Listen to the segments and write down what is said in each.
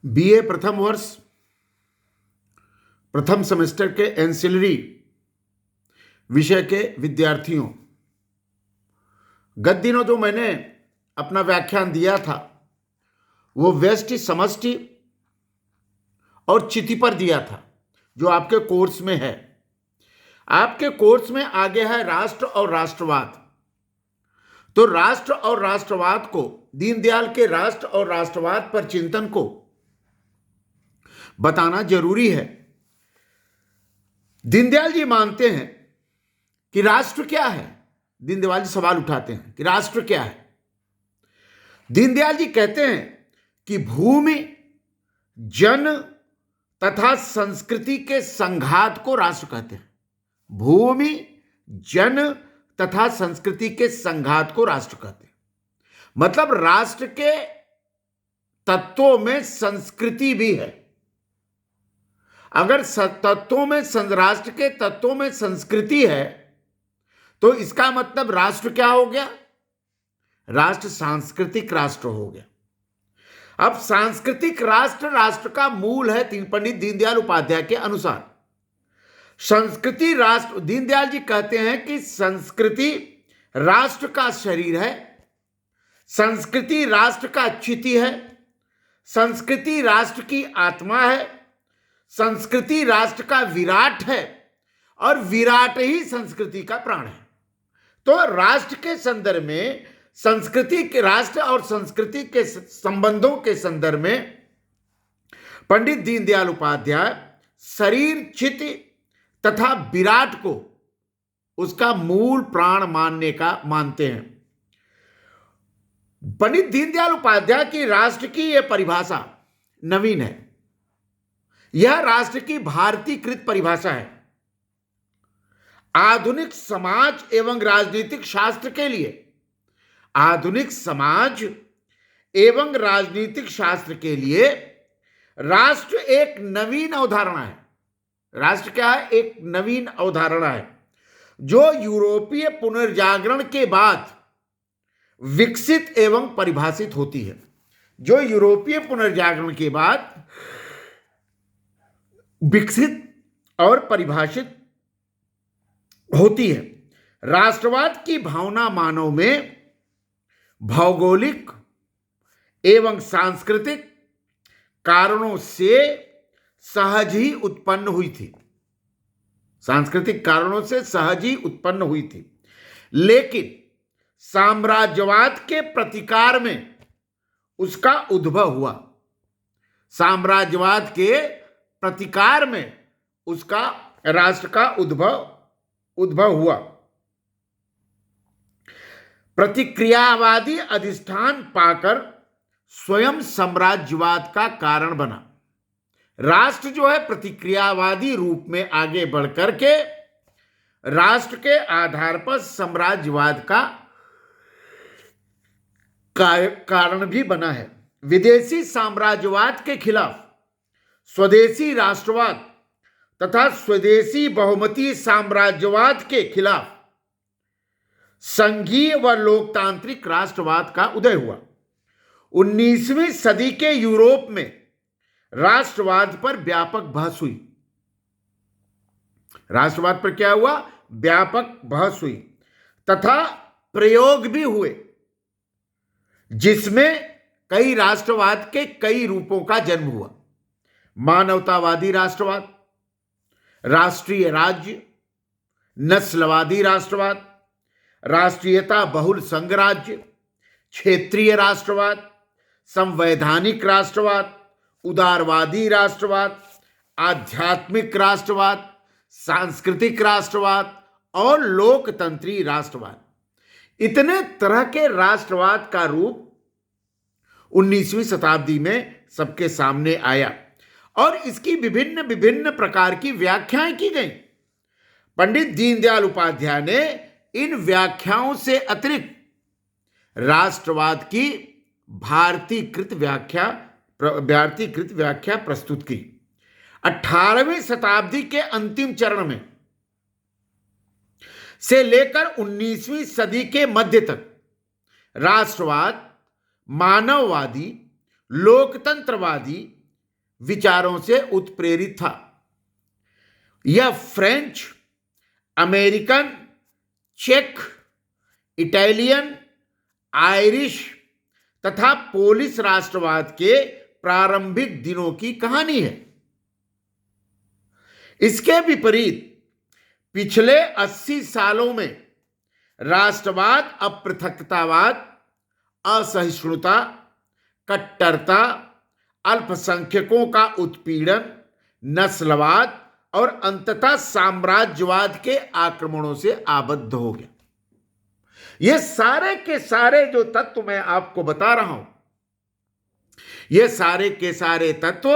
BA प्रथम वर्ष प्रथम सेमेस्टर के एंसिलरी विषय के विद्यार्थियों, गत दिनों जो मैंने अपना व्याख्यान दिया था वो व्यष्टि, समष्टि और चिति पर दिया था, जो आपके कोर्स में है। आपके कोर्स में आगे है राष्ट्र और राष्ट्रवाद। तो राष्ट्र और राष्ट्रवाद को, दीनदयाल के राष्ट्र और राष्ट्रवाद पर चिंतन को बताना जरूरी है। दीनदयाल जी मानते हैं कि राष्ट्र क्या है। दीनदयाल जी सवाल उठाते हैं कि राष्ट्र क्या है। दीनदयाल जी कहते हैं कि भूमि, जन तथा संस्कृति के संघात को राष्ट्र कहते हैं। भूमि, जन तथा संस्कृति के संघात को राष्ट्र कहते हैं। मतलब राष्ट्र के तत्वों में संस्कृति भी है। अगर तत्वों में, राष्ट्र के तत्वों में संस्कृति है तो इसका मतलब राष्ट्र क्या हो गया? राष्ट्र सांस्कृतिक राष्ट्र हो गया। अब सांस्कृतिक राष्ट्र, राष्ट्र का मूल है पंडित दीनदयाल उपाध्याय के अनुसार। संस्कृति राष्ट्र, दीनदयाल जी कहते हैं कि संस्कृति राष्ट्र का शरीर है, संस्कृति राष्ट्र का चिति है, संस्कृति राष्ट्र की आत्मा है, संस्कृति राष्ट्र का विराट है और विराट ही संस्कृति का प्राण है। तो राष्ट्र के संदर्भ में, संस्कृति के, राष्ट्र और संस्कृति के संबंधों के संदर्भ में पंडित दीनदयाल उपाध्याय शरीर, चित्त तथा विराट को उसका मूल प्राण मानते हैं। पंडित दीनदयाल उपाध्याय की राष्ट्र की यह परिभाषा नवीन है। यह राष्ट्र की भारतीकृत परिभाषा है। आधुनिक समाज एवं राजनीतिक शास्त्र के लिए, आधुनिक समाज एवं राजनीतिक शास्त्र के लिए राष्ट्र एक नवीन अवधारणा है। राष्ट्र क्या है? एक नवीन अवधारणा है जो यूरोपीय पुनर्जागरण के बाद विकसित एवं परिभाषित होती है। जो यूरोपीय पुनर्जागरण के बाद विकसित और परिभाषित होती है। राष्ट्रवाद की भावना मानव में भौगोलिक एवं सांस्कृतिक कारणों से सहज ही उत्पन्न हुई थी। सांस्कृतिक कारणों से सहज ही उत्पन्न हुई थी, लेकिन साम्राज्यवाद के प्रतिकार में उसका उद्भव हुआ। साम्राज्यवाद के प्रतिकार में उसका, राष्ट्र का उद्भव हुआ। प्रतिक्रियावादी अधिष्ठान पाकर स्वयं साम्राज्यवाद का कारण बना। राष्ट्र जो है प्रतिक्रियावादी रूप में आगे बढ़कर के राष्ट्र के आधार पर साम्राज्यवाद का कारण भी बना है। विदेशी साम्राज्यवाद के खिलाफ स्वदेशी राष्ट्रवाद तथा स्वदेशी बहुमती साम्राज्यवाद के खिलाफ संघीय व लोकतांत्रिक राष्ट्रवाद का उदय हुआ। 19वीं सदी के यूरोप में राष्ट्रवाद पर व्यापक बहस हुई। राष्ट्रवाद पर क्या हुआ? व्यापक बहस हुई तथा प्रयोग भी हुए, जिसमें कई राष्ट्रवाद के कई रूपों का जन्म हुआ। मानवतावादी राष्ट्रवाद, राष्ट्रीय राज्य, नस्लवादी राष्ट्रवाद, राष्ट्रीयता बहुल संघ राज्य, क्षेत्रीय राष्ट्रवाद, संवैधानिक राष्ट्रवाद, उदारवादी राष्ट्रवाद, आध्यात्मिक राष्ट्रवाद, सांस्कृतिक राष्ट्रवाद और लोकतंत्री राष्ट्रवाद। इतने तरह के राष्ट्रवाद का रूप 19वीं शताब्दी में सबके सामने आया और इसकी विभिन्न विभिन्न प्रकार की व्याख्याएं की गई। पंडित दीनदयाल उपाध्याय ने इन व्याख्याओं से अतिरिक्त राष्ट्रवाद की भारतीकृत व्याख्या प्रस्तुत की। 18वीं शताब्दी के अंतिम चरण में से लेकर 19वीं सदी के मध्य तक राष्ट्रवाद मानववादी, लोकतंत्रवादी, विचारों से उत्प्रेरित था। यह फ्रेंच, अमेरिकन, चेक, इटालियन, आयरिश तथा पोलिश राष्ट्रवाद के प्रारंभिक दिनों की कहानी है। इसके विपरीत पिछले 80 सालों में राष्ट्रवाद, अपृथकतावाद, असहिष्णुता, कट्टरता, अल्पसंख्यकों का उत्पीड़न, नस्लवाद और अंततः साम्राज्यवाद के आक्रमणों से आबद्ध हो गया। ये सारे के सारे जो तत्व मैं आपको बता रहा हूं, ये सारे के सारे तत्व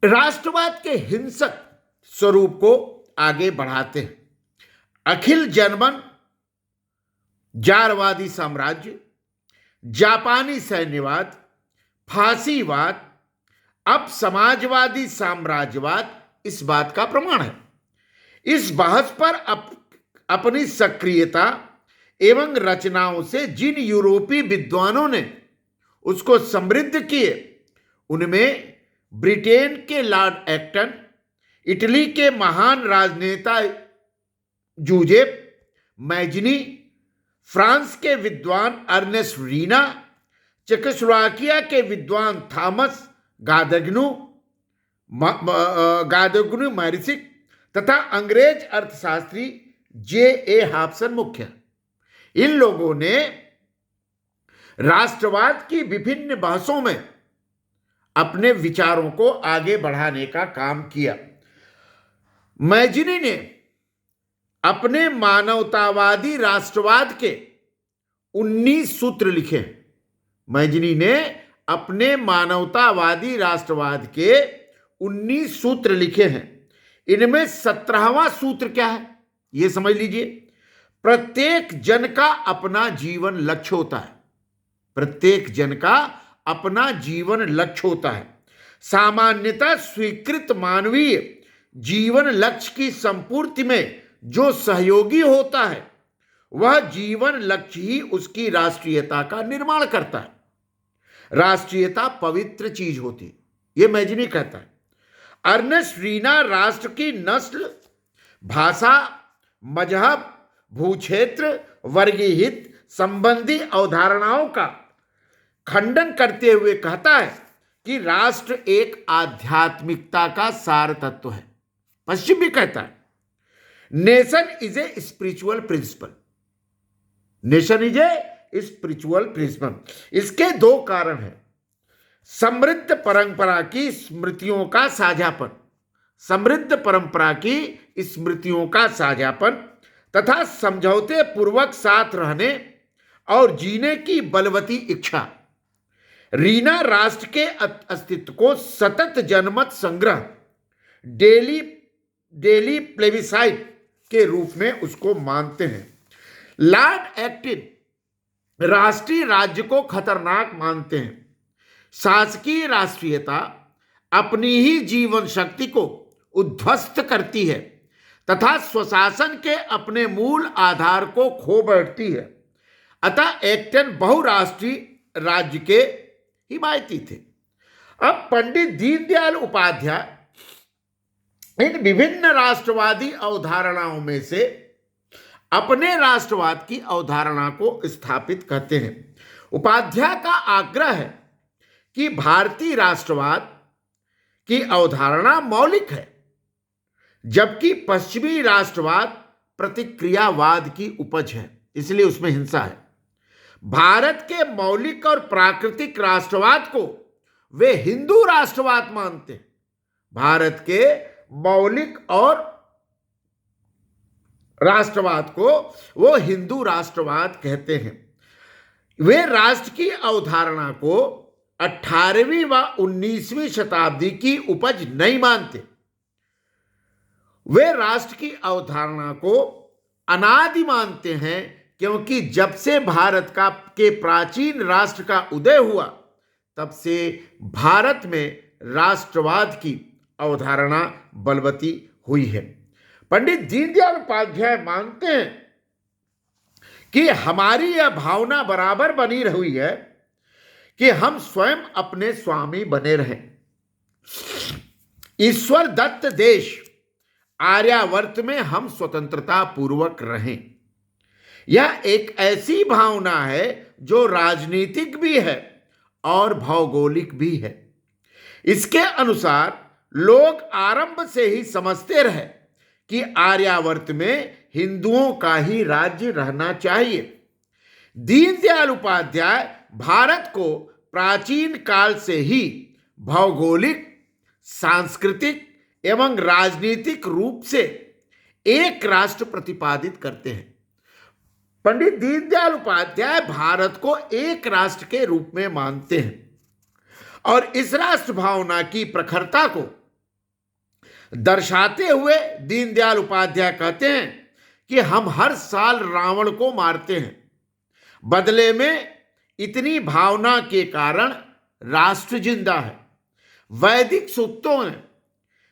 राष्ट्रवाद के हिंसक स्वरूप को आगे बढ़ाते हैं। अखिल जर्मन जारवादी साम्राज्य, जापानी सैन्यवाद, फांसीवाद, अब समाजवादी साम्राज्यवाद इस बात का प्रमाण है। इस बहस पर अपनी सक्रियता एवं रचनाओं से जिन यूरोपीय विद्वानों ने उसको समृद्ध किए, उनमें ब्रिटेन के लॉर्ड एक्टन, इटली के महान राजनेता जूजेप मैजनी, फ्रांस के विद्वान अर्नेस्ट रीना, चेकोस्लोवाकिया के विद्वान थॉमस गादोग्नु मैरिसिक तथा अंग्रेज अर्थशास्त्री जे.ए. हॉब्सन मुख्य। इन लोगों ने राष्ट्रवाद की विभिन्न बहसों में अपने विचारों को आगे बढ़ाने का काम किया। मैजनी ने अपने मानवतावादी राष्ट्रवाद के 19 सूत्र लिखे। मैजनी ने अपने मानवतावादी राष्ट्रवाद के 19 सूत्र लिखे हैं। इनमें 17वां सूत्र क्या है, यह समझ लीजिए। प्रत्येक जन का अपना जीवन लक्ष्य होता है। प्रत्येक जन का अपना जीवन लक्ष्य होता है। सामान्यतः स्वीकृत मानवीय जीवन लक्ष्य की संपूर्ति में जो सहयोगी होता है, वह जीवन लक्ष्य ही उसकी राष्ट्रीयता का निर्माण करता है। राष्ट्रीयता पवित्र चीज होती है, यह मैजनी कहता है। अर्नेस्ट रीना राष्ट्र की नस्ल, भाषा, मजहब, भूक्षेत्र, वर्गीय हित संबंधी अवधारणाओं का खंडन करते हुए कहता है कि राष्ट्र एक आध्यात्मिकता का सार तत्व है। पश्चिम भी कहता है nation is a spiritual principle. Nation is a spiritual principle. इसके दो कारण हैं। समृद्ध परंपरा की स्मृतियों का साझापन, समृद्ध परंपरा की स्मृतियों का साझापन तथा समझौते पूर्वक साथ रहने और जीने की बलवती इच्छा। रीना राष्ट्र के अस्तित्व को सतत जनमत संग्रह, डेली प्लेबिसाइट के रूप में उसको मानते हैं। लॉर्ड एक्टन राष्ट्रीय राज्य को खतरनाक मानते हैं। शासकीय राष्ट्रीयता अपनी ही जीवन शक्ति को उद्ध्वस्त करती है तथा स्वशासन के अपने मूल आधार को खो बैठती है। अतः एक्टन बहुराष्ट्रीय राज्य के हिमायती थे। अब पंडित दीनदयाल उपाध्याय इन विभिन्न राष्ट्रवादी अवधारणाओं में से अपने राष्ट्रवाद की अवधारणा को स्थापित करते हैं। उपाध्याय का आग्रह है कि भारतीय राष्ट्रवाद की अवधारणा मौलिक है, जबकि पश्चिमी राष्ट्रवाद प्रतिक्रियावाद की उपज है, इसलिए उसमें हिंसा है। भारत के मौलिक और प्राकृतिक राष्ट्रवाद को वे हिंदू राष्ट्रवाद मानते हैं। भारत के मौलिक और राष्ट्रवाद को वो हिंदू राष्ट्रवाद कहते हैं। वे राष्ट्र की अवधारणा को 18वीं व 19वीं शताब्दी की उपज नहीं मानते। वे राष्ट्र की अवधारणा को अनादि मानते हैं, क्योंकि जब से भारत के प्राचीन राष्ट्र का उदय हुआ, तब से भारत में राष्ट्रवाद की अवधारणा बलवती हुई है। पंडित दीनदयाल उपाध्याय मानते हैं कि हमारी यह भावना बराबर बनी हुई है कि हम स्वयं अपने स्वामी बने रहें। ईश्वर दत्त देश आर्यावर्त में हम स्वतंत्रता पूर्वक रहें। यह एक ऐसी भावना है जो राजनीतिक भी है और भौगोलिक भी है। इसके अनुसार लोग आरंभ से ही समझते रहे कि आर्यावर्त में हिंदुओं का ही राज्य रहना चाहिए। दीनदयाल उपाध्याय भारत को प्राचीन काल से ही भौगोलिक, सांस्कृतिक एवं राजनीतिक रूप से एक राष्ट्र प्रतिपादित करते हैं। पंडित दीनदयाल उपाध्याय भारत को एक राष्ट्र के रूप में मानते हैं और इस राष्ट्र भावना की प्रखरता को दर्शाते हुए दीनदयाल उपाध्याय कहते हैं कि हम हर साल रावण को मारते हैं, बदले में इतनी भावना के कारण राष्ट्र जिंदा है। वैदिक सूक्तों में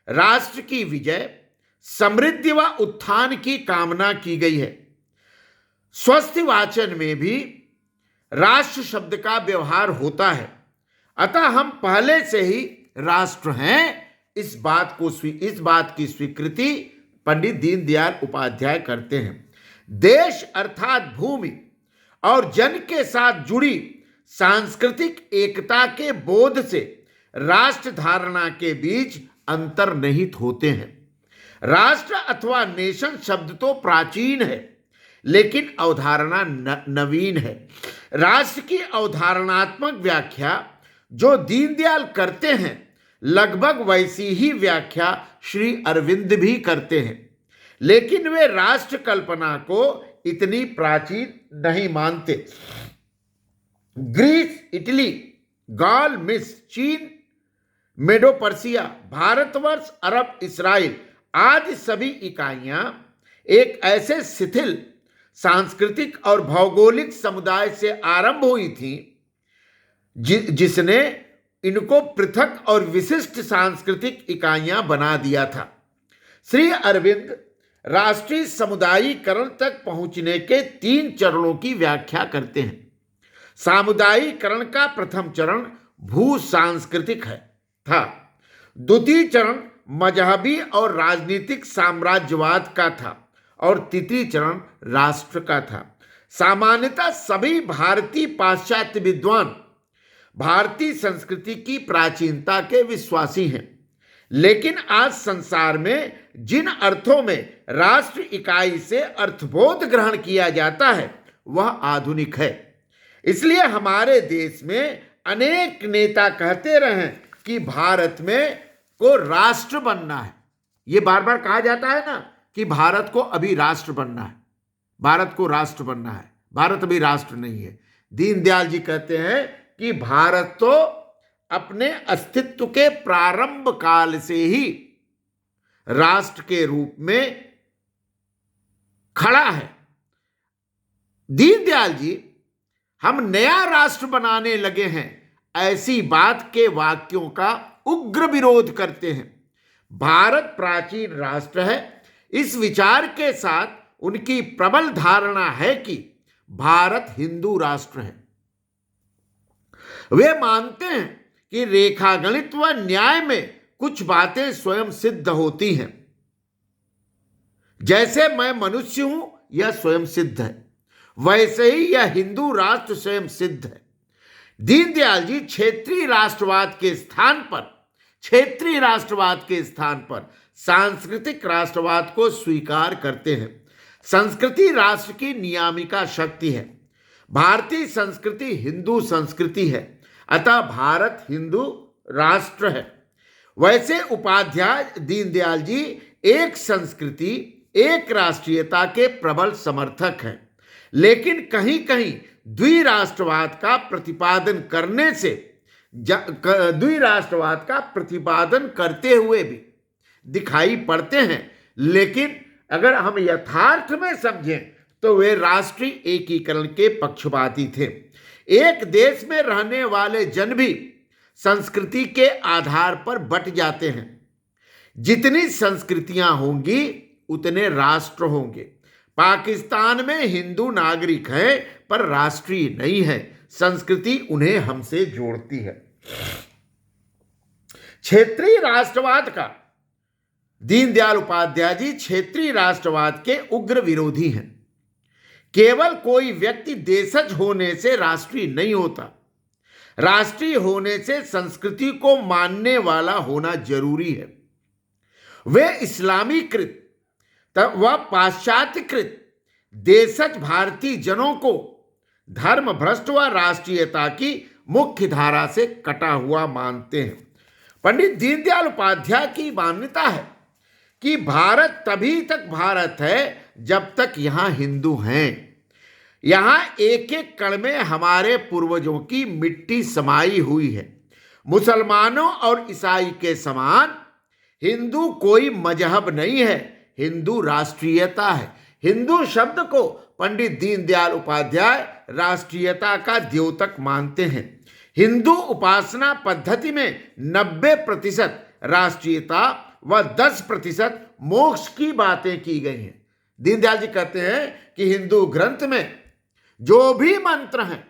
राष्ट्र की विजय, समृद्धि व उत्थान की कामना की गई है। स्वस्ति वाचन में भी राष्ट्र शब्द का व्यवहार होता है। अतः हम पहले से ही राष्ट्र हैं, इस बात की स्वीकृति पंडित दीनदयाल उपाध्याय करते हैं। देश अर्थात भूमि और जन के साथ जुड़ी सांस्कृतिक एकता के बोध से राष्ट्र धारणा के बीच अंतर्निहित होते हैं। राष्ट्र अथवा नेशन शब्द तो प्राचीन है, लेकिन अवधारणा नवीन है। राष्ट्र की अवधारणात्मक व्याख्या जो दीनदयाल करते हैं, लगभग वैसी ही व्याख्या श्री अरविंद भी करते हैं, लेकिन वे राष्ट्र कल्पना को इतनी प्राचीन नहीं मानते। ग्रीस, इटली, गाल, मिस्र, चीन, मेडो पर्सिया, भारतवर्ष, अरब, इस्राइल आदि सभी इकाइयां एक ऐसे शिथिल सांस्कृतिक और भौगोलिक समुदाय से आरंभ हुई थी जिसने इनको पृथक और विशिष्ट सांस्कृतिक इकाइयां बना दिया था। श्री अरविंद राष्ट्रीय समुदायीकरण तक पहुंचने के 3 चरणों की व्याख्या करते हैं। सामुदायिकरण का प्रथम चरण भू सांस्कृतिक था। द्वितीय चरण मजहबी और राजनीतिक साम्राज्यवाद का था और तृतीय चरण राष्ट्र का था। सामान्यतः सभी भारतीय पाश्चात्य विद्वान भारतीय संस्कृति की प्राचीनता के विश्वासी हैं, लेकिन आज संसार में जिन अर्थों में राष्ट्र इकाई से अर्थबोध ग्रहण किया जाता है वह आधुनिक है। इसलिए हमारे देश में अनेक नेता कहते रहे कि भारत में को राष्ट्र बनना है। ये बार बार कहा जाता है ना कि भारत को अभी राष्ट्र बनना है, भारत को राष्ट्र बनना है। भारत अभी राष्ट्र नहीं है। दीनदयाल जी कहते हैं कि भारत तो अपने अस्तित्व के प्रारंभ काल से ही राष्ट्र के रूप में खड़ा है। दीनदयाल जी हम नया राष्ट्र बनाने लगे हैं ऐसी बात के वाक्यों का उग्र विरोध करते हैं। भारत प्राचीन राष्ट्र है। इस विचार के साथ उनकी प्रबल धारणा है कि भारत हिंदू राष्ट्र है। वे मानते हैं कि रेखागणित व न्याय में कुछ बातें स्वयं सिद्ध होती हैं। जैसे मैं मनुष्य हूं, यह स्वयं सिद्ध है, वैसे ही यह हिंदू राष्ट्र स्वयं सिद्ध है। दीनदयाल जी क्षेत्रीय राष्ट्रवाद के स्थान पर सांस्कृतिक राष्ट्रवाद को स्वीकार करते हैं। संस्कृति राष्ट्र की नियामिका शक्ति है। भारतीय संस्कृति हिंदू संस्कृति है, अतः भारत हिंदू राष्ट्र है। वैसे उपाध्याय दीनदयाल जी एक संस्कृति, एक राष्ट्रीयता के प्रबल समर्थक हैं, लेकिन कहीं कहीं द्विराष्ट्रवाद का प्रतिपादन करते हुए भी दिखाई पड़ते हैं। लेकिन अगर हम यथार्थ में समझें तो वे राष्ट्रीय एकीकरण के पक्षपाती थे। एक देश में रहने वाले जन भी संस्कृति के आधार पर बट जाते हैं। जितनी संस्कृतियां होंगी उतने राष्ट्र होंगे। पाकिस्तान में हिंदू नागरिक हैं पर राष्ट्रीय नहीं है। संस्कृति उन्हें हमसे जोड़ती है। क्षेत्रीय राष्ट्रवाद का दीनदयाल उपाध्याय जी क्षेत्रीय राष्ट्रवाद के उग्र विरोधी हैं। केवल कोई व्यक्ति देशज होने से राष्ट्रीय नहीं होता। राष्ट्रीय होने से संस्कृति को मानने वाला होना जरूरी है। वे इस्लामीकृत व पाश्चात्यकृत देशज भारतीय जनों को धर्म भ्रष्ट व राष्ट्रीयता की मुख्य धारा से कटा हुआ मानते हैं। पंडित दीनदयाल उपाध्याय की मान्यता है कि भारत तभी तक भारत है जब तक यहां हिंदू हैं। यहां एक एक कण में हमारे पूर्वजों की मिट्टी समाई हुई है। मुसलमानों और ईसाई के समान हिंदू कोई मजहब नहीं है, हिंदू राष्ट्रीयता है। हिंदू शब्द को पंडित दीनदयाल उपाध्याय राष्ट्रीयता का द्योतक मानते हैं। हिंदू उपासना पद्धति में 90% राष्ट्रीयता व 10% मोक्ष की बातें की गई हैं। दीनदयाल जी कहते हैं कि हिंदू ग्रंथ में जो भी मंत्र हैं,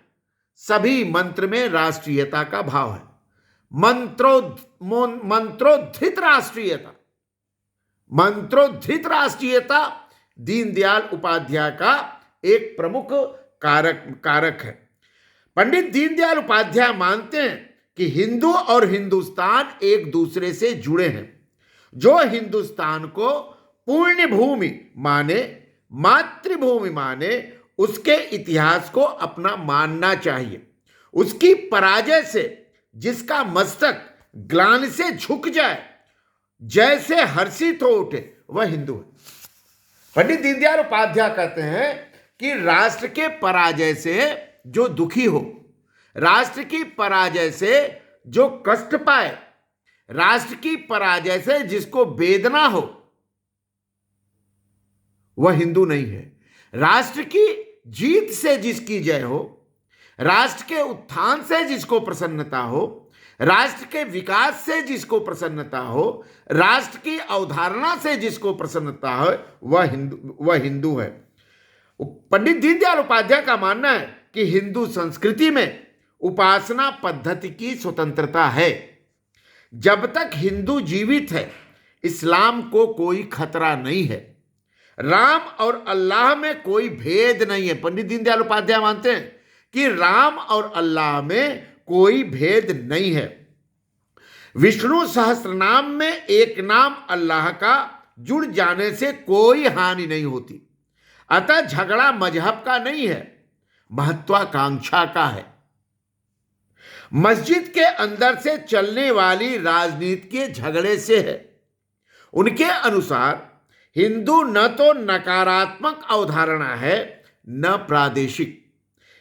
सभी मंत्र में राष्ट्रीयता का भाव है। मंत्रोद्धित राष्ट्रीयता, मंत्रोद्धित राष्ट्रीयता दीनदयाल उपाध्याय का एक प्रमुख कारक है। पंडित दीनदयाल उपाध्याय मानते हैं कि हिंदू और हिंदुस्तान एक दूसरे से जुड़े हैं। जो हिंदुस्तान को पुण्य भूमि माने, मातृभूमि माने, उसके इतिहास को अपना मानना चाहिए। उसकी पराजय से जिसका मस्तक ग्लानि से झुक जाए, जैसे हर्षित हो उठे, वह हिंदू है। पंडित दीनदयाल उपाध्याय कहते हैं कि राष्ट्र के पराजय से जो दुखी हो, राष्ट्र की पराजय से जो कष्ट पाए, राष्ट्र की पराजय से जिसको वेदना हो, वह हिंदू नहीं है। राष्ट्र की जीत से जिसकी जय हो, राष्ट्र के उत्थान से जिसको प्रसन्नता हो, राष्ट्र के विकास से जिसको प्रसन्नता हो, राष्ट्र की अवधारणा से जिसको प्रसन्नता हो, वह हिंदू है। पंडित दीनदयाल उपाध्याय का मानना है कि हिंदू संस्कृति में उपासना पद्धति की स्वतंत्रता है। जब तक हिंदू जीवित है, इस्लाम को कोई खतरा नहीं है। राम और अल्लाह में कोई भेद नहीं है। पंडित दीनदयाल उपाध्याय मानते हैं कि राम और अल्लाह में कोई भेद नहीं है। विष्णु सहस्त्रनाम में एक नाम अल्लाह का जुड़ जाने से कोई हानि नहीं होती। अतः झगड़ा मजहब का नहीं है, महत्वाकांक्षा का है। मस्जिद के अंदर से चलने वाली राजनीति के झगड़े से है। उनके अनुसार हिंदू न तो नकारात्मक अवधारणा है, न प्रादेशिक।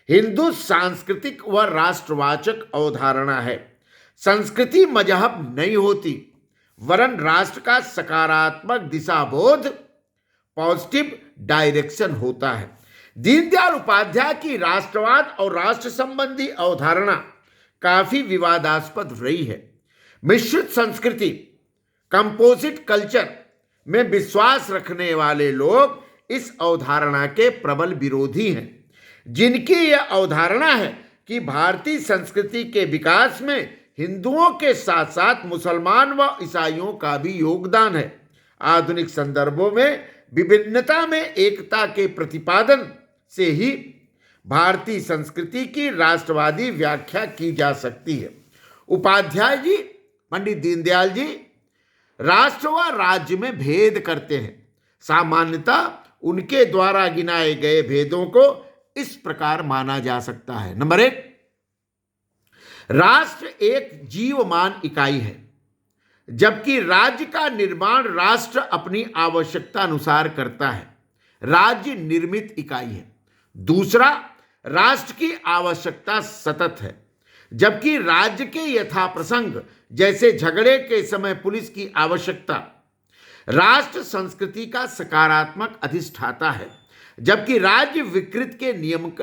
हिंदू सांस्कृतिक व राष्ट्रवाचक अवधारणा है। संस्कृति मजहब नहीं होती, वरन राष्ट्र का सकारात्मक दिशाबोध, पॉजिटिव डायरेक्शन होता है। दीनदयाल उपाध्याय की राष्ट्रवाद और राष्ट्र संबंधी अवधारणा काफी विवादास्पद रही है। मिश्रित संस्कृति, कंपोजिट कल्चर में विश्वास रखने वाले लोग इस अवधारणा के प्रबल विरोधी हैं, जिनकी यह अवधारणा है कि भारतीय संस्कृति के विकास में हिंदुओं के साथ साथ मुसलमान व ईसाइयों का भी योगदान है। आधुनिक संदर्भों में विभिन्नता में एकता के प्रतिपादन से ही भारतीय संस्कृति की राष्ट्रवादी व्याख्या की जा सकती है। उपाध्याय जी, पंडित दीनदयाल जी राष्ट्र व राज्य में भेद करते हैं। सामान्यतः उनके द्वारा गिनाए गए भेदों को इस प्रकार माना जा सकता है। नंबर 1, राष्ट्र एक जीवमान इकाई है, जबकि राज्य का निर्माण राष्ट्र अपनी आवश्यकता अनुसार करता है। राज्य निर्मित इकाई है। दूसरा, राष्ट्र की आवश्यकता सतत है, जबकि राज्य के यथा प्रसंग, जैसे झगड़े के समय पुलिस की आवश्यकता। राष्ट्र संस्कृति का सकारात्मक अधिष्ठाता है, जबकि राज्य विकृत के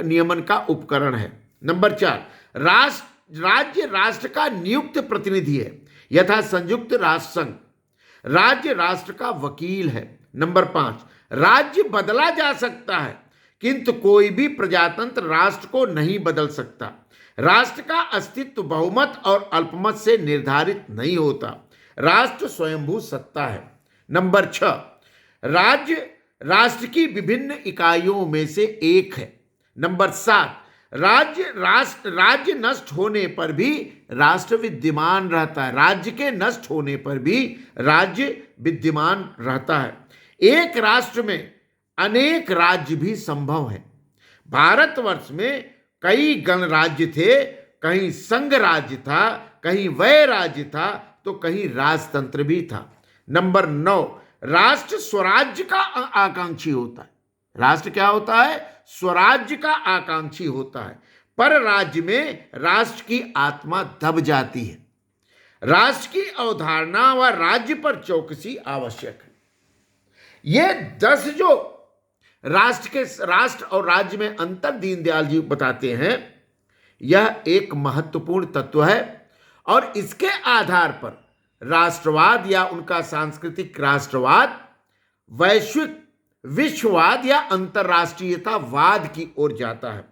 नियमन का उपकरण है। नंबर 4, राज्य राष्ट्र का नियुक्त प्रतिनिधि है, यथा संयुक्त राष्ट्र संघ। राज्य राष्ट्र का वकील है। नंबर 5, राज्य बदला जा सकता है, किंतु कोई भी प्रजातंत्र राष्ट्र को नहीं बदल सकता। राष्ट्र का अस्तित्व बहुमत और अल्पमत से निर्धारित नहीं होता। राष्ट्र स्वयंभू सत्ता है। नंबर 6, राज्य राष्ट्र की विभिन्न इकाइयों में से एक है। नंबर 7, राज्य नष्ट होने पर भी राष्ट्र विद्यमान रहता है। राज्य के नष्ट होने पर भी राज्य विद्यमान रहता है। एक राष्ट्र में अनेक राज्य भी संभव है। भारतवर्ष में कई गणराज्य थे, कहीं संघ राज्य था, कहीं वय राज्य था, तो कहीं राजतंत्र भी था। नंबर 9, राष्ट्र स्वराज्य का आकांक्षी होता है। राष्ट्र क्या होता है? स्वराज्य का आकांक्षी होता है। पर राज्य में राष्ट्र की आत्मा दब जाती है। राष्ट्र की अवधारणा व राज्य पर चौकसी आवश्यक है। ये 10 जो राष्ट्र और राज्य में अंतर दीनदयाल जी बताते हैं, यह एक महत्वपूर्ण तत्व है और इसके आधार पर राष्ट्रवाद या उनका सांस्कृतिक राष्ट्रवाद वैश्विक विश्ववाद या अंतर्राष्ट्रीयतावाद की ओर जाता है।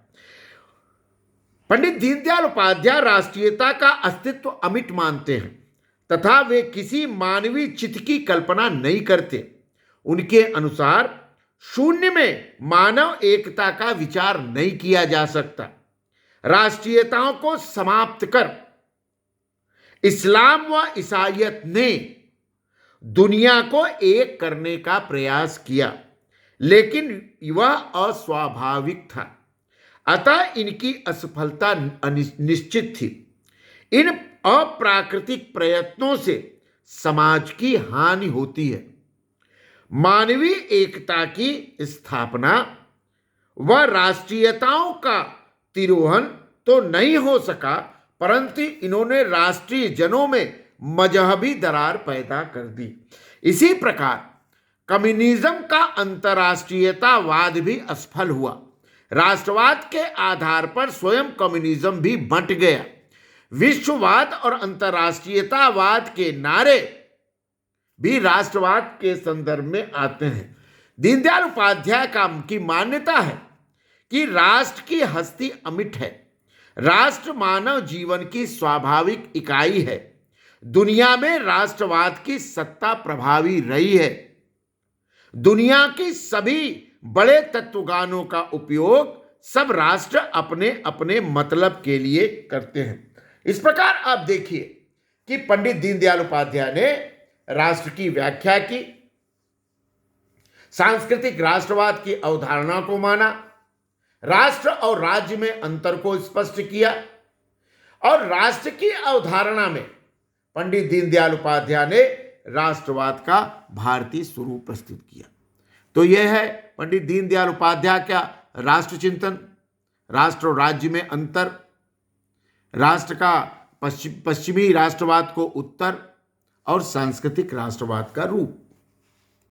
पंडित दीनदयाल उपाध्याय राष्ट्रीयता का अस्तित्व अमिट मानते हैं तथा वे किसी मानवीय चित्त की कल्पना नहीं करते। उनके अनुसार शून्य में मानव एकता का विचार नहीं किया जा सकता। राष्ट्रीयताओं को समाप्त कर इस्लाम व ईसाईयत ने दुनिया को एक करने का प्रयास किया, लेकिन वह अस्वाभाविक था। अतः इनकी असफलता निश्चित थी। इन अप्राकृतिक प्रयत्नों से समाज की हानि होती है। मानवीय एकता की स्थापना व राष्ट्रीयताओं का तिरोहन तो नहीं हो सका, परंतु इन्होंने राष्ट्रीय जनों में मजहबी दरार पैदा कर दी। इसी प्रकार कम्युनिज्म का अंतर्राष्ट्रीयतावाद भी असफल हुआ। राष्ट्रवाद के आधार पर स्वयं कम्युनिज्म भी बंट गया। विश्ववाद और अंतर्राष्ट्रीयतावाद के नारे भी राष्ट्रवाद के संदर्भ में आते हैं। दीनदयाल उपाध्याय की मान्यता है कि राष्ट्र की हस्ती अमिट है। राष्ट्र मानव जीवन की स्वाभाविक इकाई है। दुनिया में राष्ट्रवाद की सत्ता प्रभावी रही है। दुनिया की सभी बड़े तत्वज्ञानों का उपयोग सब राष्ट्र अपने अपने मतलब के लिए करते हैं। इस प्रकार आप देखिए कि पंडित दीनदयाल उपाध्याय ने राष्ट्र की व्याख्या की, सांस्कृतिक राष्ट्रवाद की अवधारणा को माना, राष्ट्र और राज्य में अंतर को स्पष्ट किया और राष्ट्र की अवधारणा में पंडित दीनदयाल उपाध्याय ने राष्ट्रवाद का भारतीय स्वरूप प्रस्तुत किया। तो यह है पंडित दीनदयाल उपाध्याय का राष्ट्र चिंतन, राष्ट्र और राज्य में अंतर, राष्ट्र का पश्चिमी राष्ट्रवाद को उत्तर और सांस्कृतिक राष्ट्रवाद का रूप।